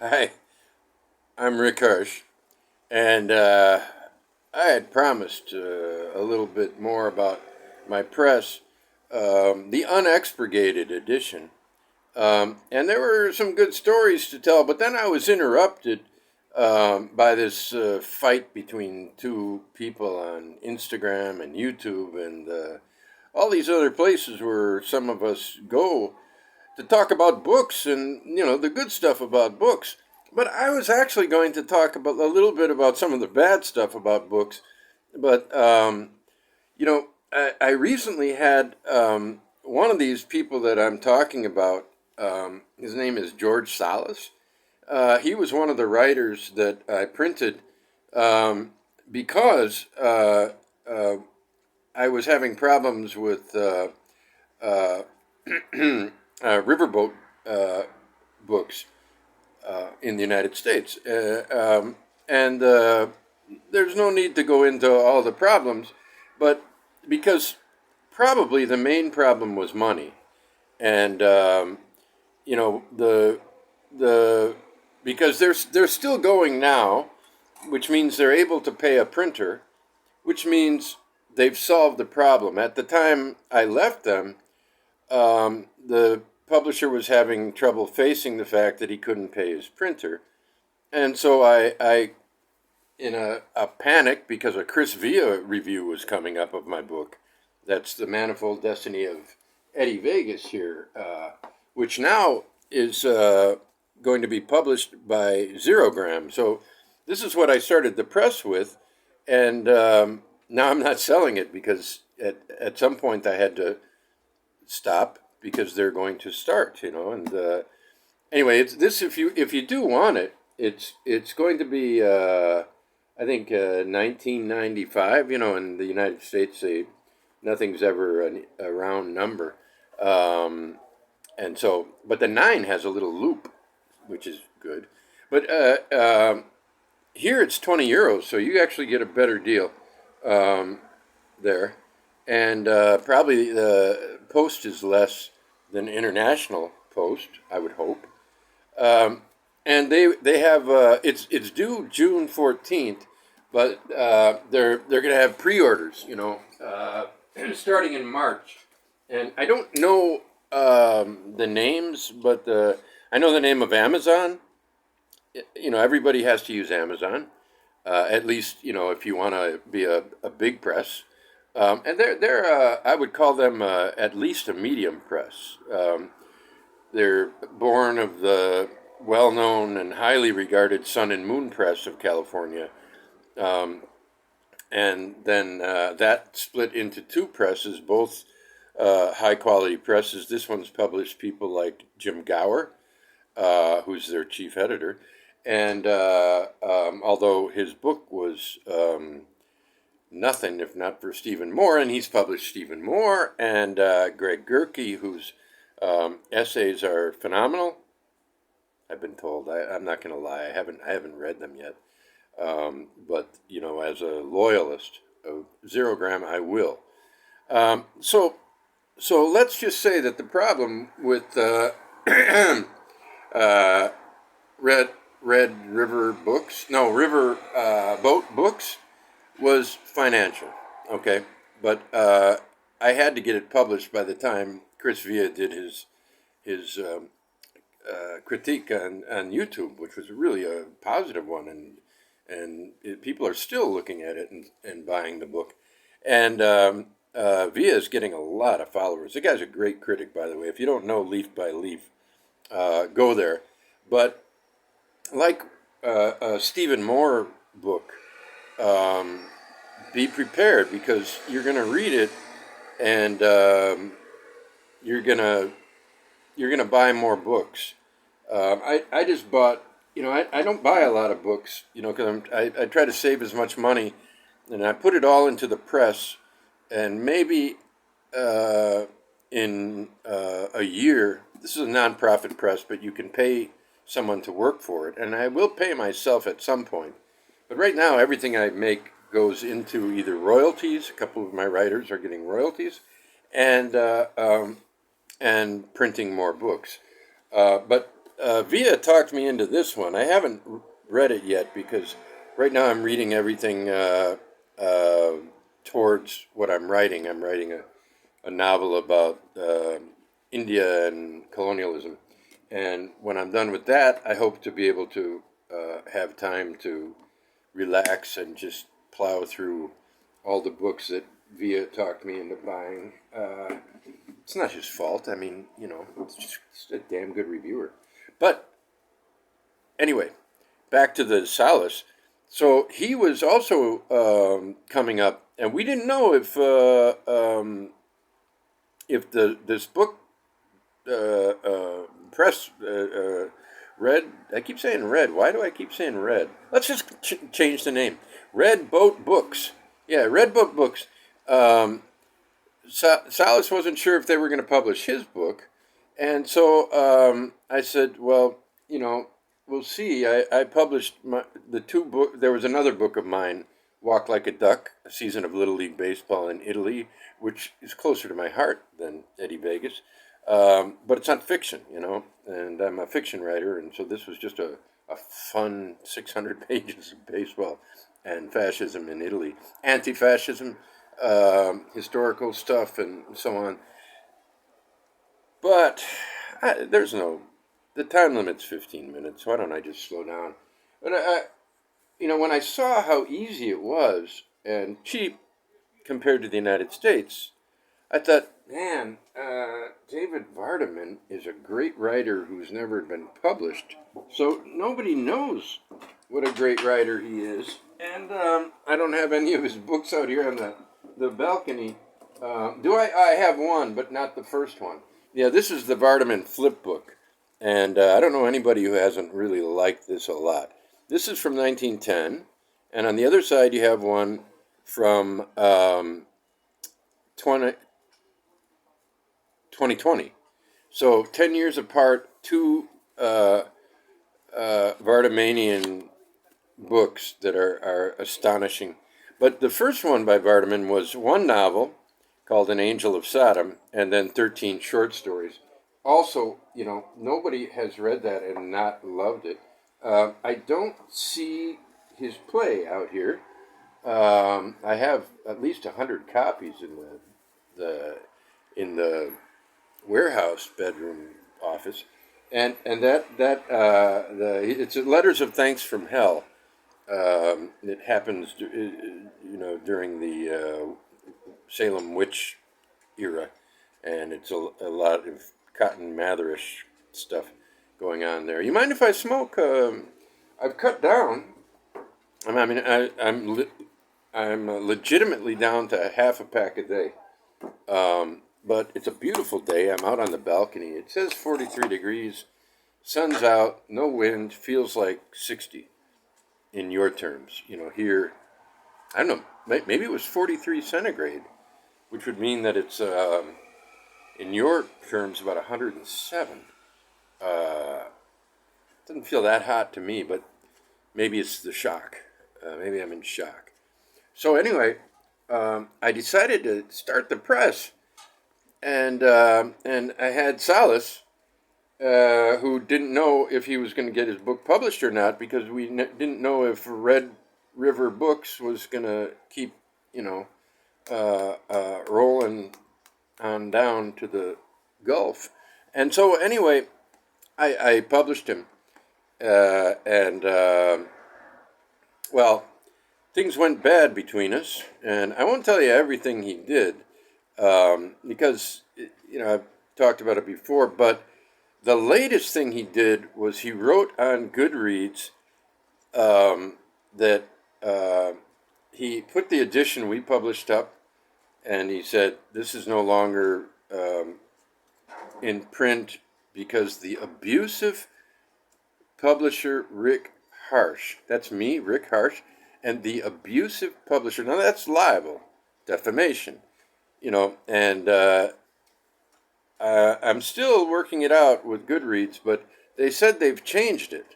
Hi, I'm Rick Hirsch, and I had promised a little bit more about my press, the unexpurgated edition. And there were some good stories to tell, but then I was interrupted by this fight between two people on Instagram and YouTube and all these other places where some of us go to talk about books and the good stuff about books. But I was actually going to talk about a little bit about some of the bad stuff about books. But I recently had one of these people that I'm talking about. His name is George Salas. He was one of the writers that I printed because I was having problems with uh, riverboat books in the United States. And there's no need to go into all the problems, but because probably the main problem was money. And, the because they're still going now, which means they're able to pay a printer, which means they've solved the problem. At the time I left them, the publisher was having trouble facing the fact that he couldn't pay his printer. And so I in a panic, because a Chris Villa review was coming up of my book, that's The Manifold Destiny of Eddie Vegas here, which now is going to be published by Zerogram. So this is what I started the press with, and now I'm not selling it because at some point I had to stop because they're going to start, And anyway, it's this. If you do want it, it's going to be I think 1995. In the United States, nothing's ever a round number, and so but the nine has a little loop, which is good. But here it's €20, so you actually get a better deal there, and probably the post is less than international post, I would hope. And they have it's due June 14th, but they're going to have pre-orders, starting in March. And I don't know the names, but I know the name of Amazon. Everybody has to use Amazon, at least if you want to be a big press. And they're I would call them at least a medium press. They're born of the well-known and highly regarded Sun and Moon Press of California, um, and then that split into two presses, both high-quality presses. This one's published people like Jim Gower, who's their chief editor, and although his book was nothing if not for Stephen Moore, and he's published Stephen Moore and Greg Gerke, whose essays are phenomenal. I've been told. I'm not going to lie. I haven't read them yet. But as a loyalist of Zerogram, I will. So let's just say that the problem with uh, Red River books, no River Boat books, was financial. Okay, but I had to get it published by the time Chris Villa did his critique on YouTube, which was really a positive one, and people are still looking at it and buying the book. And Villa is getting a lot of followers. The guy's a great critic, by the way. If you don't know Leaf by Leaf, go there. But like a Stephen Moore book, be prepared because you're going to read it and you're gonna buy more books. I just bought, I don't buy a lot of books, because I try to save as much money, and I put it all into the press, and maybe in a year, this is a nonprofit press, but you can pay someone to work for it, and I will pay myself at some point. But right now, everything I make goes into either royalties. A couple of my writers are getting royalties, and printing more books. But Via talked me into this one. I haven't read it yet because right now I'm reading everything uh, towards what I'm writing. I'm writing a novel about India and colonialism. And when I'm done with that, I hope to be able to have time to relax and just plow through all the books that Via talked me into buying. It's not his fault. I mean, it's just a damn good reviewer. But anyway, back to the Salas. So he was also coming up, and we didn't know if this book press Red. I keep saying Red. Why do I keep saying Red? Let's just change the name. Red Boat Books. Yeah, Red Boat Books. Salas wasn't sure if they were going to publish his book, and so I said, "Well, we'll see." I published the two book. There was another book of mine, "Walk Like a Duck: A Season of Little League Baseball in Italy," which is closer to my heart than Eddie Vegas, but it's not fiction, and I'm a fiction writer, and so this was just a fun 600 pages of baseball and fascism in Italy, anti-fascism, historical stuff, and so on. But the time limit's 15 minutes. Why don't I just slow down? But when I saw how easy it was and cheap compared to the United States, I thought, man, David Vardaman is a great writer who's never been published. So nobody knows what a great writer he is. And I don't have any of his books out here on the balcony. Do I? I have one, but not the first one. Yeah, this is the Vardaman flip book. And I don't know anybody who hasn't really liked this a lot. This is from 1910. And on the other side, you have one from 2020. So 10 years apart, two Vardamanian books that are astonishing. But the first one by Vardaman was one novel called An Angel of Sodom, and then 13 short stories. Also, nobody has read that and not loved it. I don't see his play out here. I have at least 100 copies in the warehouse bedroom office, and it's Letters of Thanks from Hell. It happens, during the Salem witch era, and it's a lot of Cotton Matherish stuff going on there. You mind if I smoke? I've cut down. I'm legitimately down to half a pack a day. But it's a beautiful day. I'm out on the balcony. It says 43 degrees. Sun's out. No wind. Feels like 60 in your terms. Here, I don't know. Maybe it was 43 centigrade, which would mean that it's, in your terms, about 107. Doesn't feel that hot to me, but maybe it's the shock. Maybe I'm in shock. So anyway, I decided to start the press, and I had Salas, who didn't know if he was going to get his book published or not, because we didn't know if Red River Books was going to keep, rolling on down to the Gulf. And so anyway, I published him, well, things went bad between us, and I won't tell you everything he did, because, I've talked about it before, but the latest thing he did was he wrote on Goodreads that he put the edition we published up, and he said, this is no longer in print because the abusive publisher Rick Harsh, that's me, Rick Harsh, and the abusive publisher, now that's libel, defamation, and I'm still working it out with Goodreads, but they said they've changed it.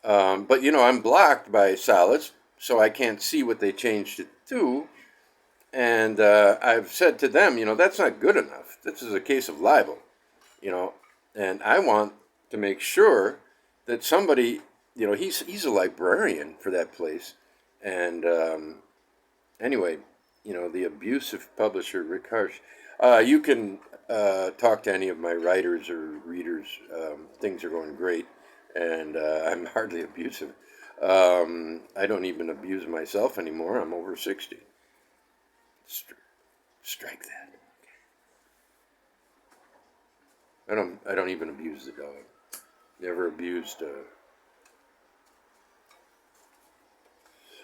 But, I'm blocked by Salas, so I can't see what they changed it to. And I've said to them, that's not good enough. This is a case of libel, and I want to make sure that somebody, he's a librarian for that place. And anyway, the abusive publisher, Rick Harsh. You can talk to any of my writers or readers. Things are going great, and I'm hardly abusive. I don't even abuse myself anymore. I'm over 60. Strike that. I don't even abuse the dog. Never abused.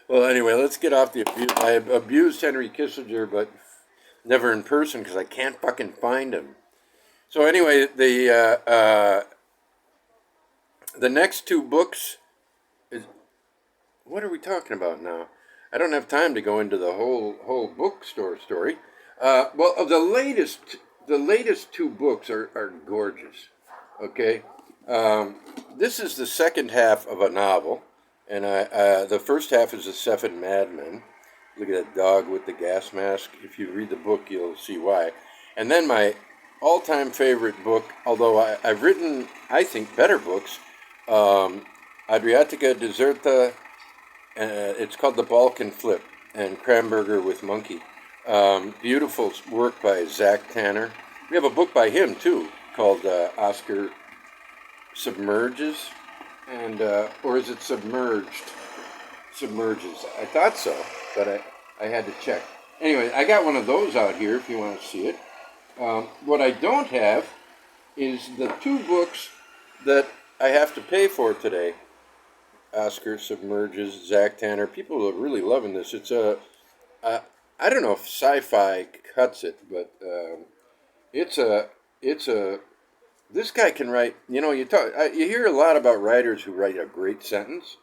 Well, anyway, let's get off the abuse. I abused Henry Kissinger, but never in person because I can't fucking find him. So anyway, the next two books is, what are we talking about now? I don't have time to go into the whole bookstore story. Well, the latest two books are gorgeous. Okay, this is the second half of a novel, and the first half is The Seven Madmen. Look at that dog with the gas mask. If you read the book, you'll see why. And then my all-time favorite book, although I've written, I think, better books, Adriatica Deserta. It's called The Balkan Flip, and Cramberger with Monkey. Beautiful work by Zach Tanner. We have a book by him, too, called Oscar Submerges, and or is it Submerged? Submerges. I thought so, but I had to check. Anyway, I got one of those out here if you want to see it. What I don't have is the two books that I have to pay for today. Oscar Submerges, Zach Tanner. People are really loving this. It's I don't know if sci-fi cuts it, but it's a this guy can write. You hear a lot about writers who write a great sentence.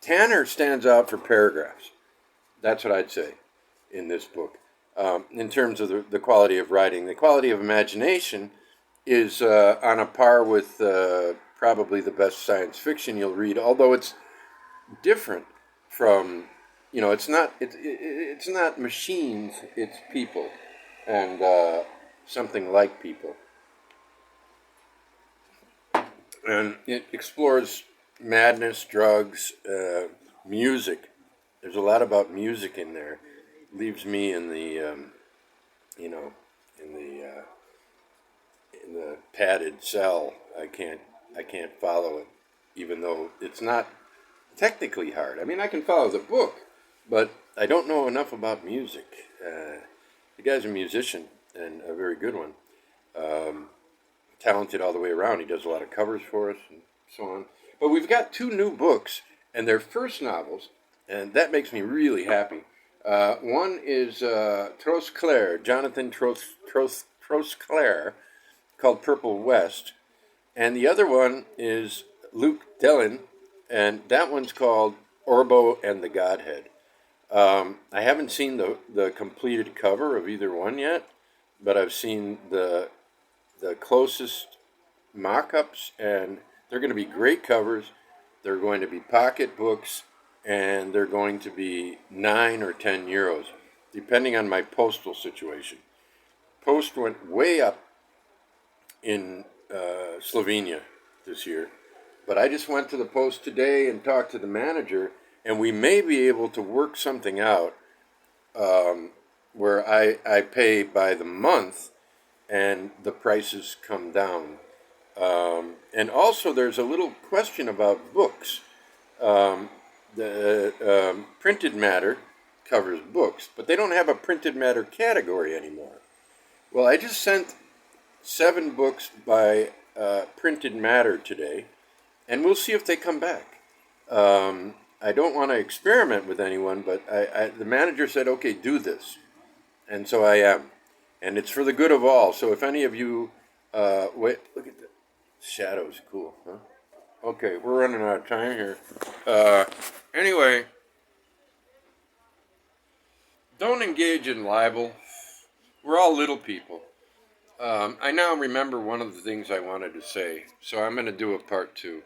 Tanner stands out for paragraphs. That's what I'd say in this book. In terms of the quality of writing, the quality of imagination is on a par with probably the best science fiction you'll read. Although it's different from, it's not machines. It's people, and something like people. And it explores madness, drugs, music. There's a lot about music in there. Leaves me in the, in the padded cell. I can't follow it, even though it's not technically hard. I mean, I can follow the book, but I don't know enough about music. The guy's a musician, and a very good one. Talented all the way around. He does a lot of covers for us and so on. But we've got two new books, and they're first novels, and that makes me really happy. One is Trosclair, Jonathan Trosclair, called Purple West, and the other one is Luke Dellin, and that one's called Orbo and the Godhead. I haven't seen the completed cover of either one yet, but I've seen the closest mock-ups, and they're going to be great covers. They're going to be pocket books, and they're going to be 9 or 10 euros, depending on my postal situation. Post went way up in Slovenia this year, but I just went to the post today and talked to the manager, and we may be able to work something out where I pay by the month and the prices come down. And also there's a little question about books. The printed matter covers books, but they don't have a printed matter category anymore. Well, I just sent 7 books by printed matter today, and we'll see if they come back. I don't want to experiment with anyone, but the manager said, okay, do this. And so I am. And it's for the good of all. So if any of you, wait, look at the shadows, cool, huh? Okay, we're running out of time here. Anyway, don't engage in libel. We're all little people. I now remember one of the things I wanted to say, so I'm going to do a part 2.